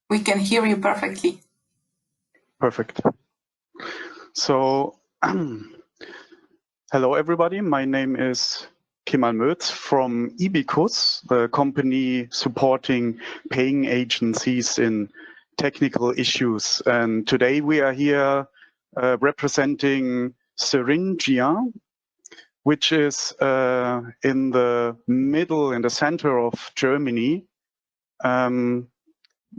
We can hear you perfectly. Perfect. So, hello everybody. My name is Kemal Mötz from Ibykus, the company supporting paying agencies in technical issues. And today we are here representing Thuringia, which is in the middle, in the center of Germany.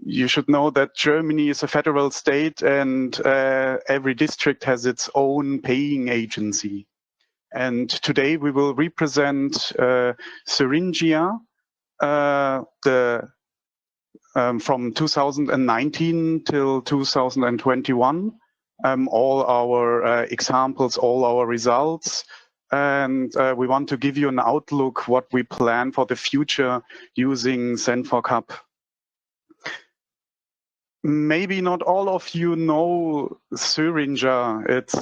You should know that Germany is a federal state and every district has its own paying agency. And today we will represent Thuringia, from 2019 till 2021, all our examples, all our results. And we want to give you an outlook what we plan for the future using Send4Cup. Maybe not all of you know Thuringia. It's,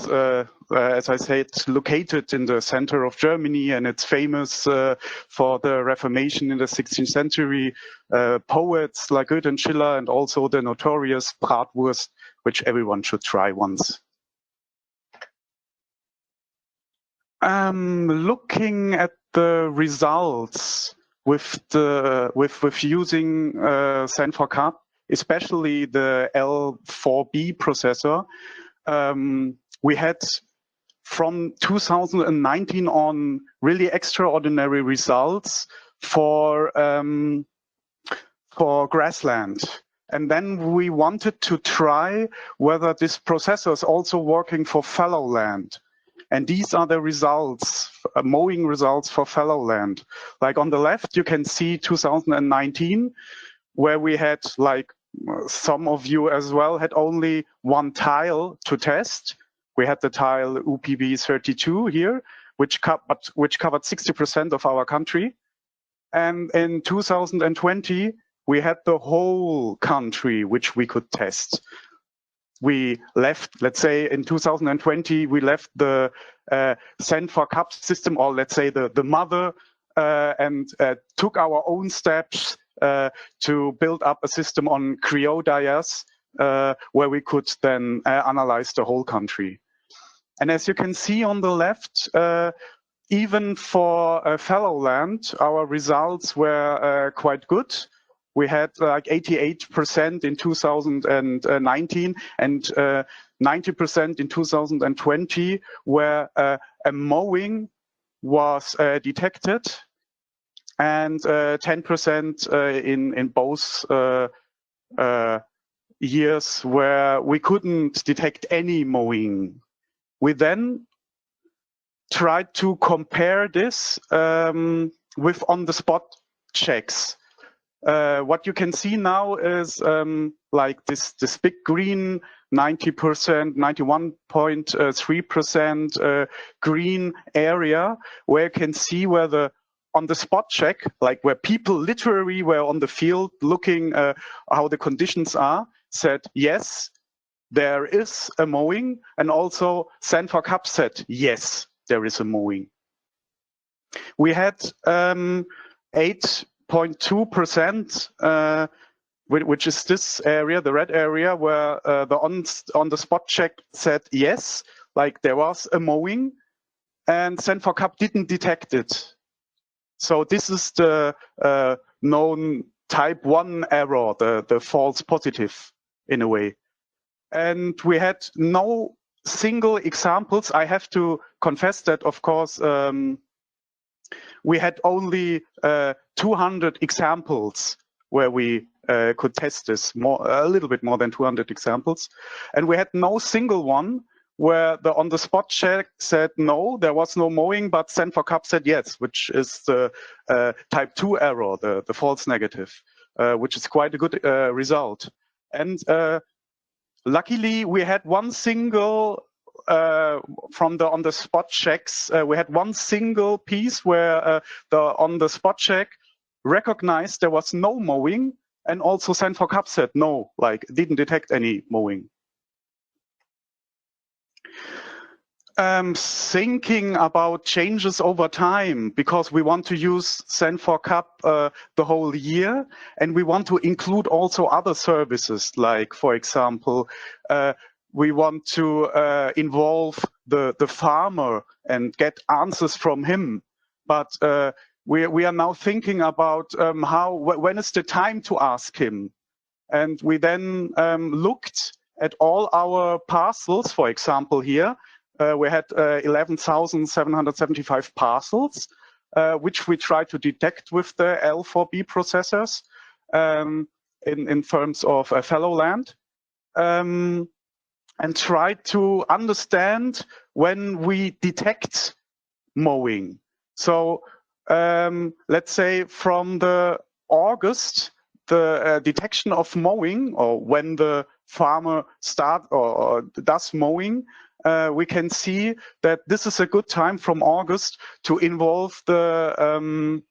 as I said, located in the center of Germany, and it's famous for the Reformation in the 16th century, poets like Goethe and Schiller, and also the notorious Bratwurst, which everyone should try once. Looking at the results with using Send4Cup, especially the L4B processor, we had from 2019 on really extraordinary results for grassland. And then we wanted to try whether this processor is also working for fallow land. And these are the results, mowing results for fallow land. Like on the left, you can see 2019, where we had, like some of you as well, had only one tile to test. We had the tile UPB32 here, which covered 60% of our country. And in 2020, we had the whole country, which we could test. We left, let's say in 2020, we left the Send4Cup system, or let's say the mother, and took our own steps to build up a system on GeoDIAS, where we could then analyze the whole country. And as you can see on the left, even for fallow land, our results were quite good. We had like 88% in 2019 and 90% in 2020, where a mowing was detected, and 10% in both years where we couldn't detect any mowing. We then tried to compare this with on-the-spot checks. What you can see now is like this big green 90%, 91.3% green area, where you can see where the on-the-spot check, like where people literally were on the field looking how the conditions are, said yes, there is a mowing, and also Send4Cup said yes, there is a mowing. We had 8.2%, which is this area, the red area, where the on-the-spot check said yes, like there was a mowing, and Send4Cup didn't detect it. So this is the known type 1 error, the false positive in a way. And we had no single examples. I have to confess that, of course, we had only 200 examples where we could test this, a little bit more than 200 examples. And we had no single one where the on-the-spot check said no, there was no mowing, but Send4Cup said yes, which is the type 2 error, the false negative, which is quite a good result. And luckily, we had one single, from the on-the-spot checks, we had one single piece where the on-the-spot check recognized there was no mowing, and also Send4Cup said no, like didn't detect any mowing. Thinking about changes over time, because we want to use Sen4CUP the whole year, and we want to include also other services, like, for example, we want to involve the farmer and get answers from him. But we are now thinking about when is the time to ask him. And we then looked at all our parcels, for example, here. We had 11,775 parcels, which we tried to detect with the L4B processors in terms of fallow land, and try to understand when we detect mowing. So let's say from the August, the detection of mowing, or when the farmer starts or does mowing, we can see that this is a good time from August to involve the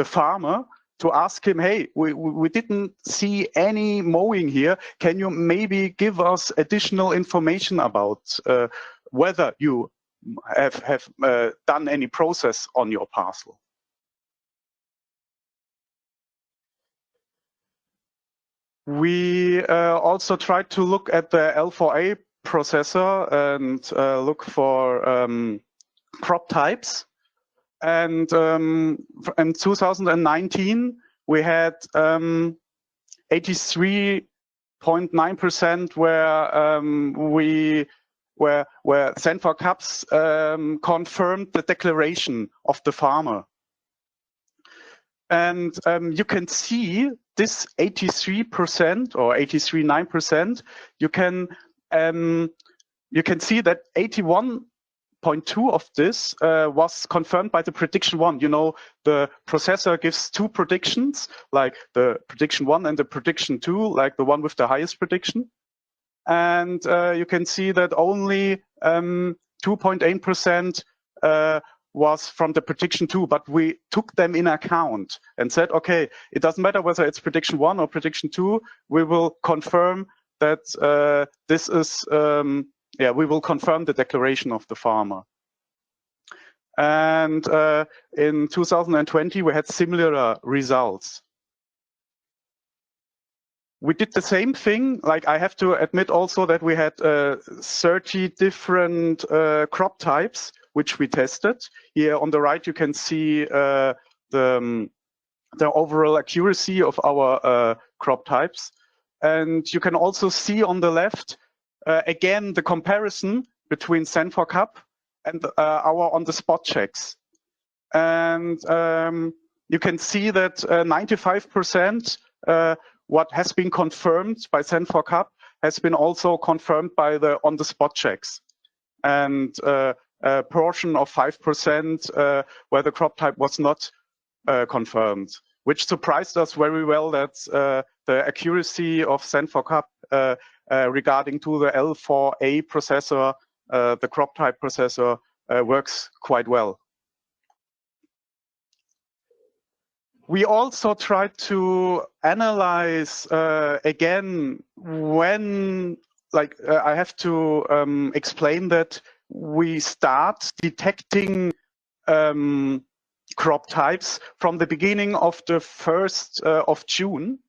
farmer, to ask him, hey, we didn't see any mowing here. Can you maybe give us additional information about whether you have done any process on your parcel? We also tried to look at the L4A processor and look for crop types. And in 2019, we had 83.9% where Sen4CUPs confirmed the declaration of the farmer. And you can see this 83% or 83.9%. You can see that 81.2 of this was confirmed by the prediction 1. You know, the processor gives two predictions, like the prediction 1 and the prediction 2, like the one with the highest prediction. And you can see that only 2.8% was from the prediction 2, but we took them in account and said, okay, it doesn't matter whether it's prediction 1 or prediction 2, we will confirm that this is, we will confirm the declaration of the farmer. And in 2020, we had similar results. We did the same thing. Like, I have to admit also that we had 30 different crop types which we tested. Here on the right, you can see the overall accuracy of our crop types. And you can also see on the left, again, the comparison between Sen4CUP and our on-the-spot checks. And you can see that 95% what has been confirmed by Sen4CUP has been also confirmed by the on-the-spot checks. And a portion of 5% where the crop type was not confirmed, which surprised us very well that the accuracy of Sen4CUP regarding to the L4A processor, the crop type processor, works quite well. We also tried to analyze again when, like, I have to explain that we start detecting crop types from the beginning of the 1st of June,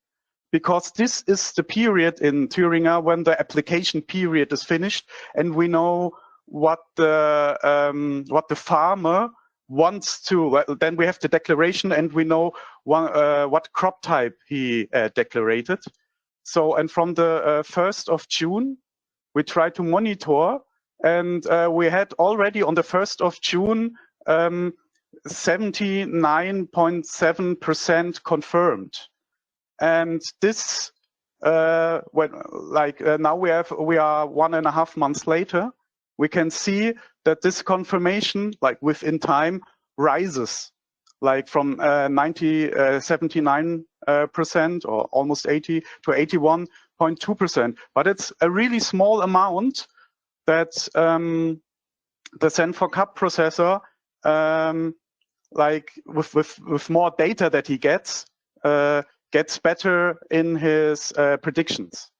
because this is the period in Thuringia when the application period is finished, and we know what the farmer wants to. Then we have the declaration, and we know what crop type he declared. So, and from the 1st of June, we try to monitor, and we had already on the 1st of June 79.7% confirmed. And this, now we are 1.5 months later, we can see that this confirmation, like within time, rises, like from 79% or almost 80 to 81.2%. But it's a really small amount that the Sen4CUP processor, like with more data that he gets better in his predictions.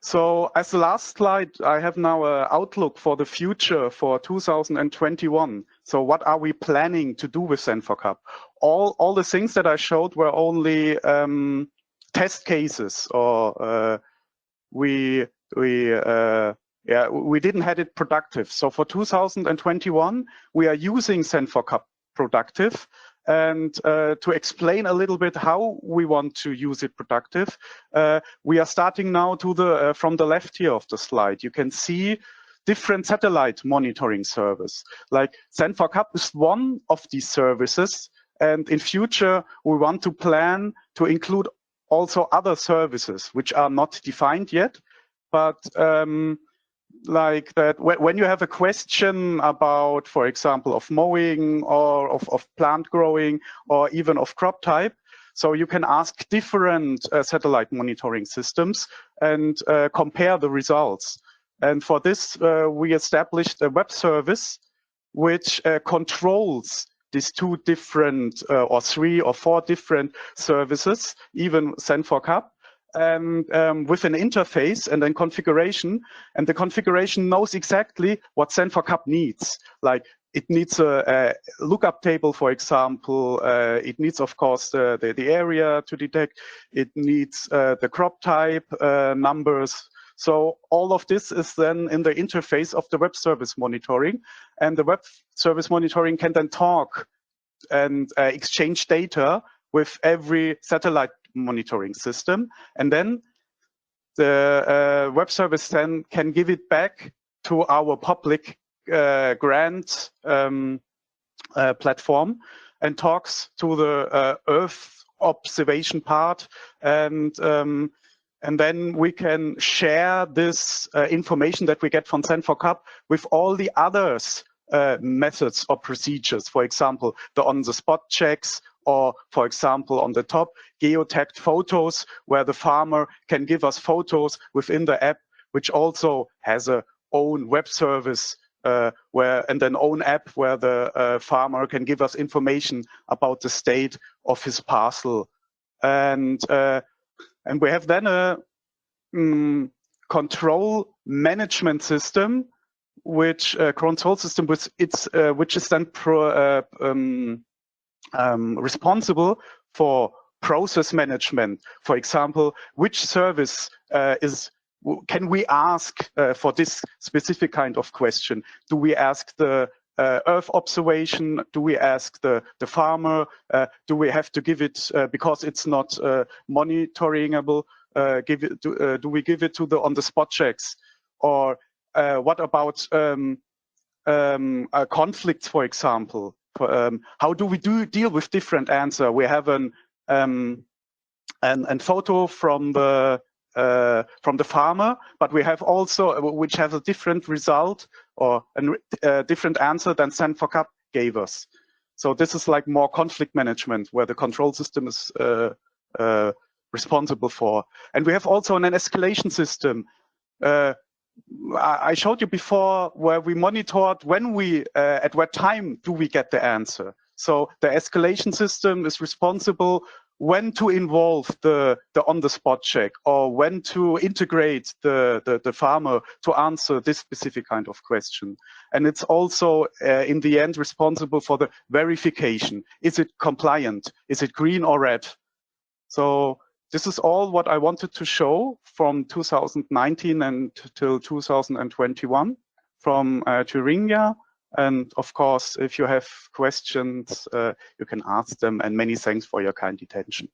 So as the last slide, I have now an outlook for the future for 2021. So what are we planning to do with Sen4CUP? All the things that I showed were only test cases, or we didn't have it productive. So for 2021, we are using Sen4CUP productive. And to explain a little bit how we want to use it productive, we are starting now from the left here of the slide. You can see different satellite monitoring service. Like Sen4CUP is one of these services, and in future we want to plan to include also other services which are not defined yet, but like that when you have a question about, for example, of mowing or of plant growing or even of crop type, so you can ask different satellite monitoring systems and compare the results. And for this, we established a web service which controls these two different or three or four different services, even Sen4CUP. With an interface and then configuration, and the configuration knows exactly what Sen4CUP needs. Like it needs a lookup table, for example. It needs, of course, the area to detect. It needs the crop type numbers. So all of this is then in the interface of the web service monitoring, and the web service monitoring can then talk and exchange data with every satellite monitoring system, and then the web service then can give it back to our public grant platform and talks to the Earth observation part, and then we can share this information that we get from Sen4CUP with all the others methods or procedures. For example, the on-the-spot checks, or for example, on the top, geotagged photos, where the farmer can give us photos within the app, which also has a own web service and an own app where the farmer can give us information about the state of his parcel. And we have then a control management system, which is then responsible for process management. For example, which service can we ask for this specific kind of question? Do we ask the Earth observation? Do we ask the farmer? Do we have to give it, because it's not monitoringable, do we give it to the on-the-spot checks? Or what about conflicts, for example? How do we deal with different answer? We have an photo from the farmer, but we have also which has a different result or a different answer than Sen4CUP gave us. So this is like more conflict management, where the control system is responsible for. And we have also an escalation system. I showed you before where we monitored when at what time do we get the answer. So the escalation system is responsible when to involve the on-the-spot check, or when to integrate the farmer to answer this specific kind of question. And it's also, in the end, responsible for the verification. Is it compliant? Is it green or red? So this is all what I wanted to show from 2019 until 2021 from Thuringia. And of course, if you have questions, you can ask them, and many thanks for your kind attention.